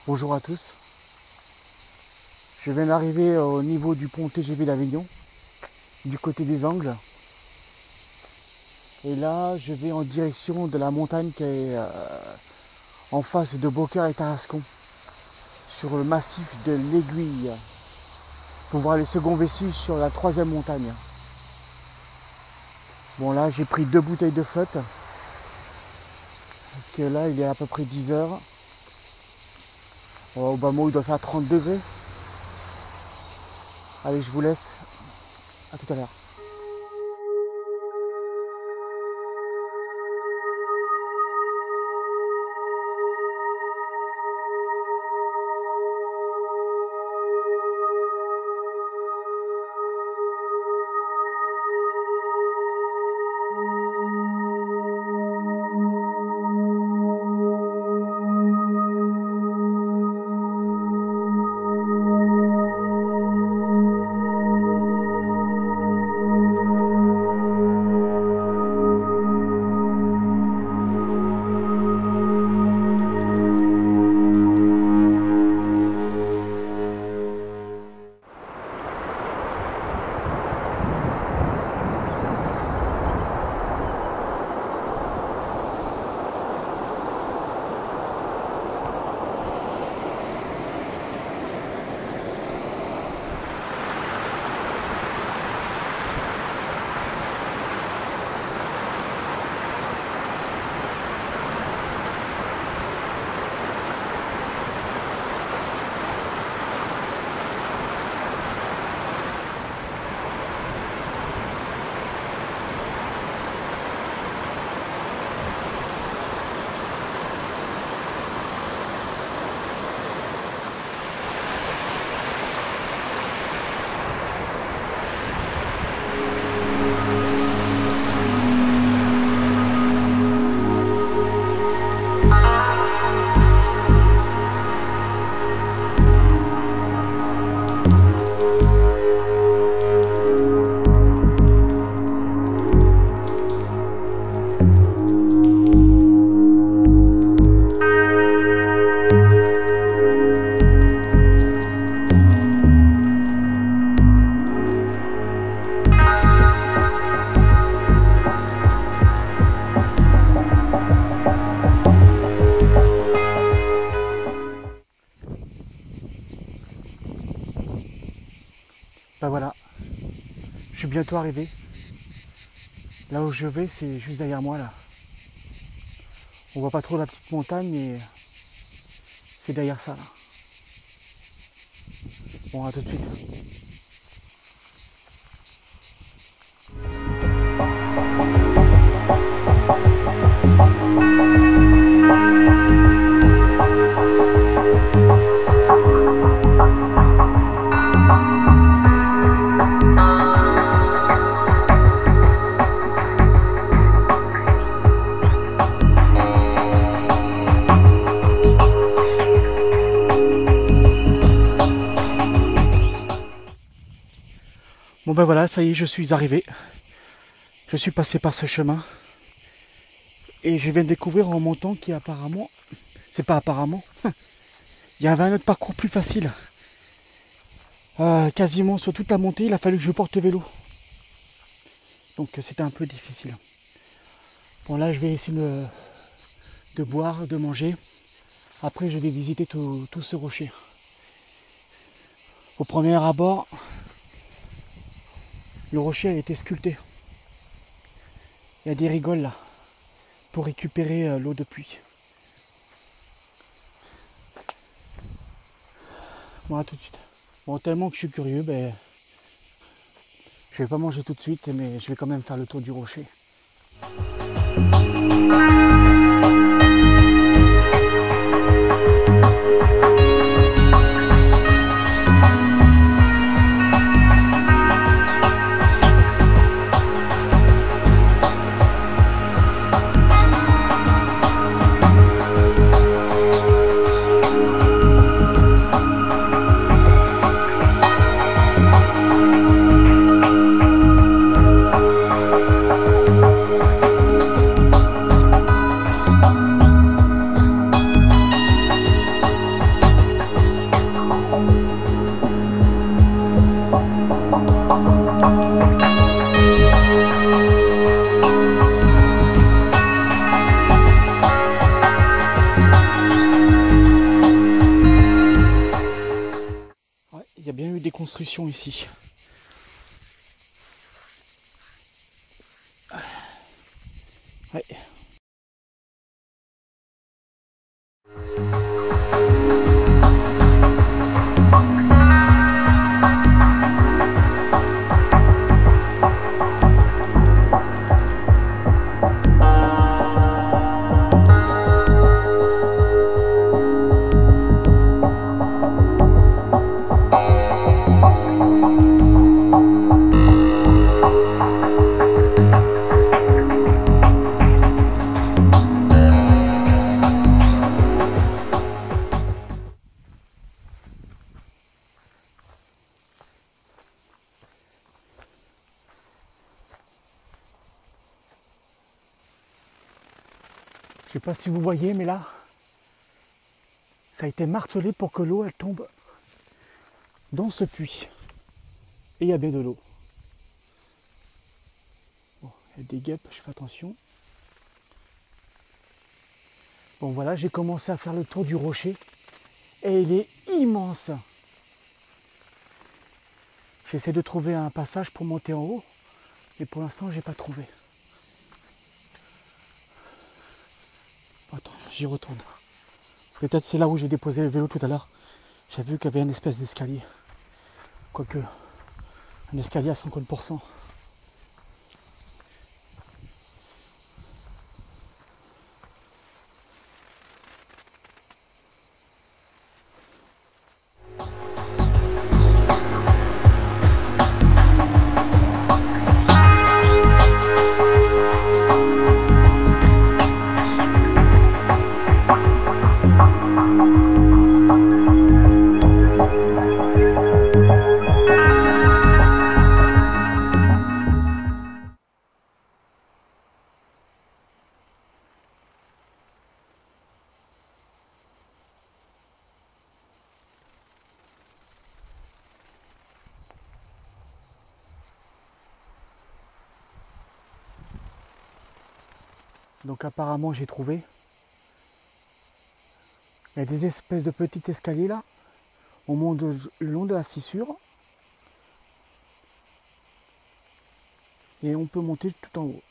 Bonjour à tous. Je viens d'arriver au niveau du pont TGV d'Avignon, du côté des Angles. Et là, je vais en direction de la montagne qui est en face de Beaucaire et Tarascon, sur le massif de l'Aiguille, pour voir les seconds vestige sur la troisième montagne. Bon, là, j'ai pris 2 bouteilles de flotte, parce que là, il est à peu près 10 heures. Au bas mot, il doit faire 30 degrés. Allez, je vous laisse. À tout à l'heure. Ben voilà, je suis bientôt arrivé. Là où je vais, c'est juste derrière moi là. On voit pas trop la petite montagne, mais c'est derrière ça là. Bon, à tout de suite. Bon ben voilà, ça y est, je suis arrivé. Je suis passé par ce chemin. Et je viens de découvrir en montant qu'il y a apparemment... C'est pas apparemment. Il y avait un autre parcours plus facile. Quasiment sur toute la montée, il a fallu que je porte le vélo. Donc c'était un peu difficile. Bon là, je vais essayer de boire, de manger. Après, je vais visiter tout ce rocher. Au premier abord... Le rocher a été sculpté. Il y a des rigoles là pour récupérer l'eau de pluie. Bon, à tout de suite. Bon, tellement que je suis curieux, ben, je vais pas manger tout de suite, mais je vais quand même faire le tour du rocher. constructions ici. Ouais. Je sais pas si vous voyez, mais là, ça a été martelé pour que l'eau elle tombe dans ce puits. Et il y a bien de l'eau. Bon, il y a des guêpes, je fais attention. Bon voilà, j'ai commencé à faire le tour du rocher. Et il est immense. J'essaie de trouver un passage pour monter en haut. Mais pour l'instant, j'ai pas trouvé. Attends, j'y retourne. Peut-être c'est là où j'ai déposé le vélo tout à l'heure. J'ai vu qu'il y avait une espèce d'escalier. Quoique, un escalier à 50%. Donc apparemment j'ai trouvé. Il y a des espèces de petits escaliers là. On monte le long de la fissure. Et on peut monter tout en haut.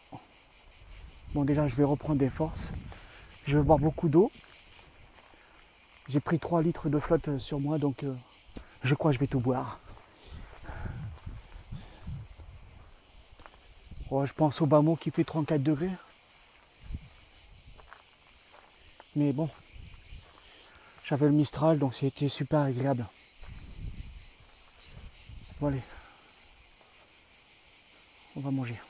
Bon déjà je vais reprendre des forces. Je vais boire beaucoup d'eau. J'ai pris 3 litres de flotte sur moi donc je crois que je vais tout boire. Oh, je pense au bas mot qui fait 34 degrés. Mais bon, j'avais le Mistral donc c'était super agréable. Bon allez, on va manger.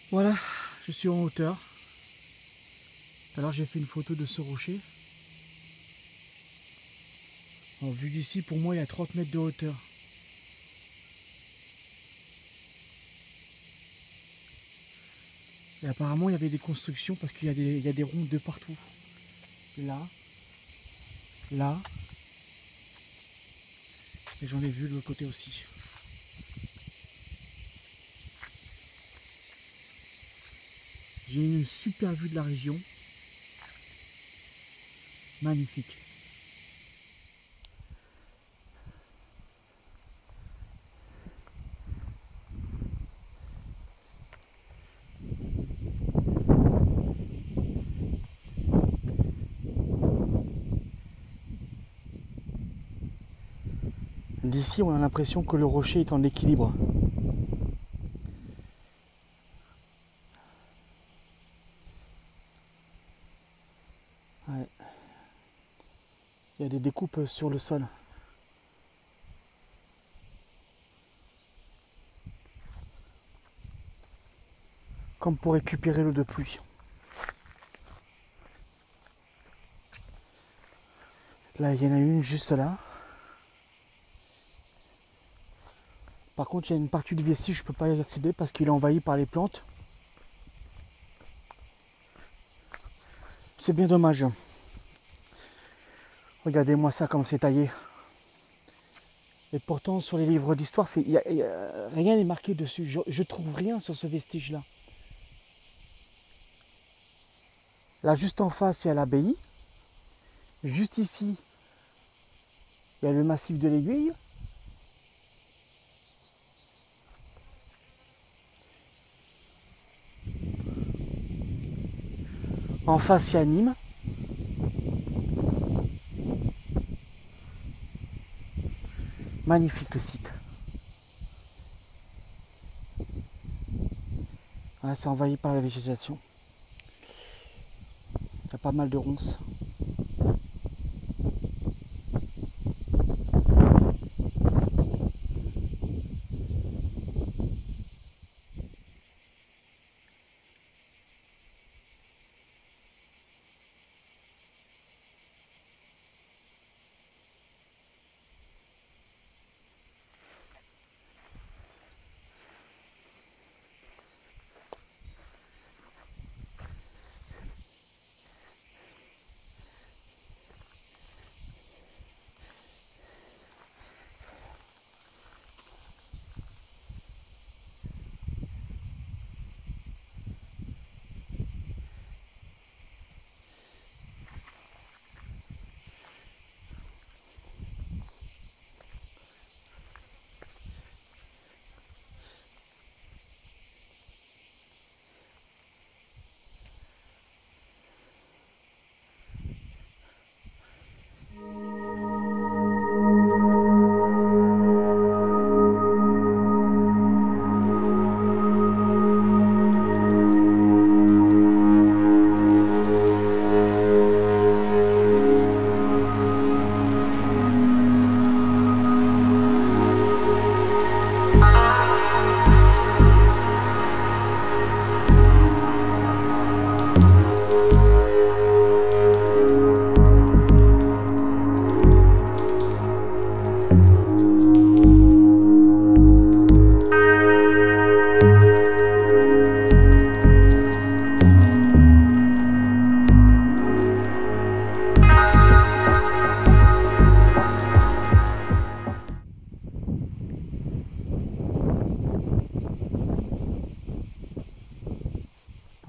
Voilà, je suis en hauteur. Alors j'ai fait une photo de ce rocher. En vue d'ici, pour moi, il y a 30 mètres de hauteur. Et apparemment, il y avait des constructions parce qu'il y a des ronds de partout. Là, là, et j'en ai vu de l'autre côté aussi. J'ai une super vue de la région. Magnifique. D'ici, on a l'impression que le rocher est en équilibre. Ouais. Il y a des découpes sur le sol. Comme pour récupérer l'eau de pluie. Là, il y en a une juste là. Par contre, il y a une partie du vestige, je ne peux pas y accéder parce qu'il est envahi par les plantes. C'est bien dommage. Regardez-moi ça, comme c'est taillé. Et pourtant, sur les livres d'histoire, rien n'est marqué dessus. Je trouve rien sur ce vestige-là. Là, juste en face, il y a l'abbaye. Juste ici, il y a le massif de l'Aiguille. En face, il y a Nîmes. Magnifique le site. Voilà, c'est envahi par la végétation. Il y a pas mal de ronces.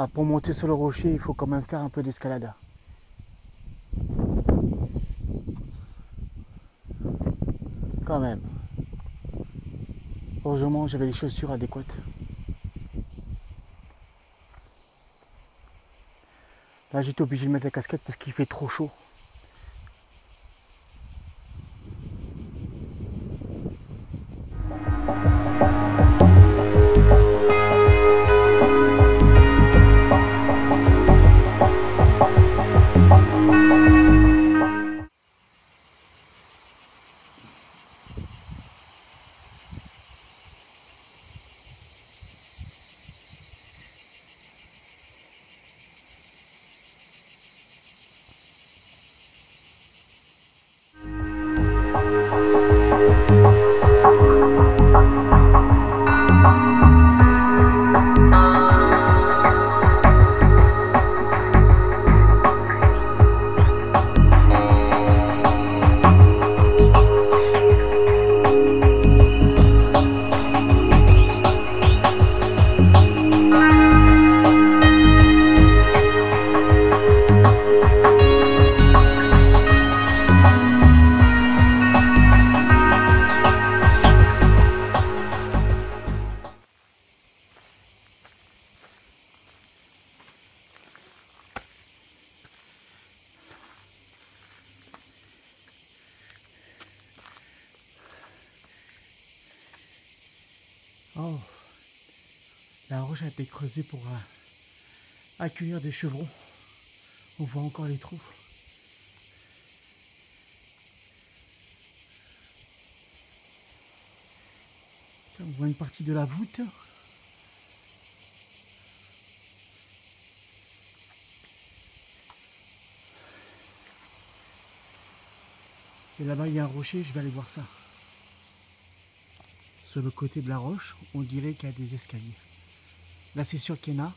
Ah, pour monter sur le rocher, il faut quand même faire un peu d'escalade. Quand même. Heureusement, j'avais les chaussures adéquates. Là, j'étais obligé de mettre la casquette parce qu'il fait trop chaud. Oh, la roche a été creusée pour accueillir des chevrons. On voit encore les trous. On voit une partie de la voûte. Et là-bas, il y a un rocher, je vais aller voir ça. Sur le côté de la roche, on dirait qu'il y a des escaliers. Là, c'est sûr qu'il y en a.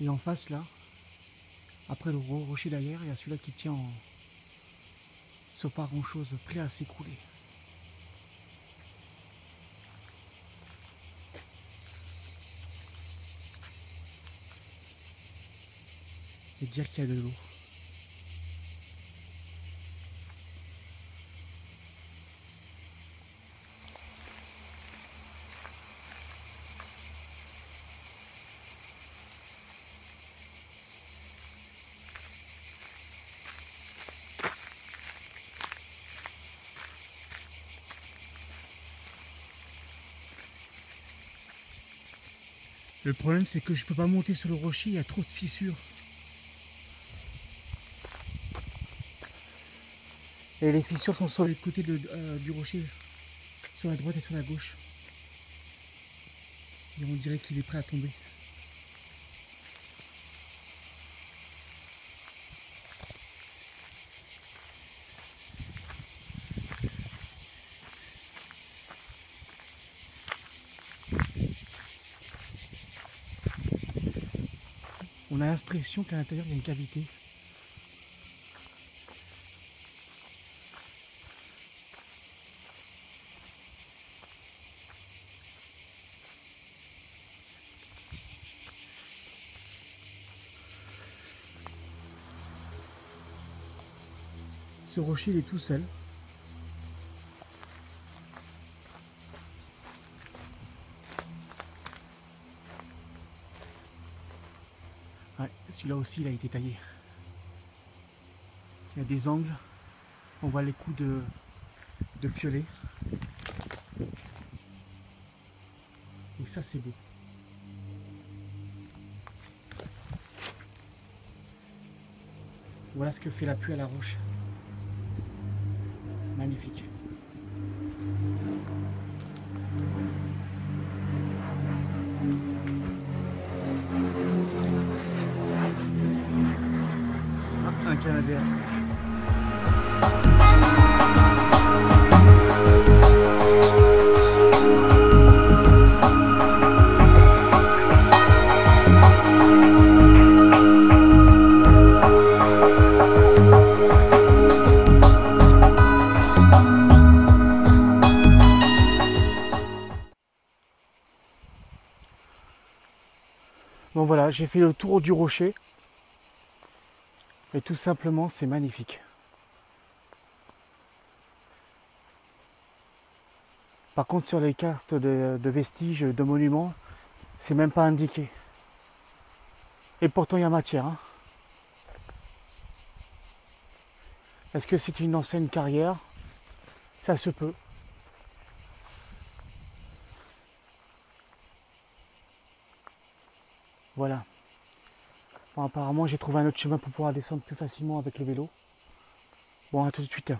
Et en face, là, après le rocher derrière, il y a celui-là qui tient sur pas grand-chose, prêt à s'écrouler. Et dire qu'il y a de l'eau. Le problème, c'est que je peux pas monter sur le rocher, il y a trop de fissures. Et les fissures sont sur les côtés du rocher, sur la droite et sur la gauche. Et on dirait qu'il est prêt à tomber. On a l'impression qu'à l'intérieur il y a une cavité. Ce rocher il est tout seul. Ouais, celui-là aussi il a été taillé. Il y a des angles. On voit les coups de piolet. Et ça c'est beau. Voilà ce que fait la pluie à la roche. Magnifique. Ah, un canadien. Bon voilà, j'ai fait le tour du rocher et tout simplement c'est magnifique. Par contre sur les cartes de vestiges, de monuments, c'est même pas indiqué. Et pourtant il y a matière. Hein. Est-ce que c'est une ancienne carrière? Ça se peut. Voilà. Bon, apparemment, j'ai trouvé un autre chemin pour pouvoir descendre plus facilement avec le vélo. Bon, à tout de suite.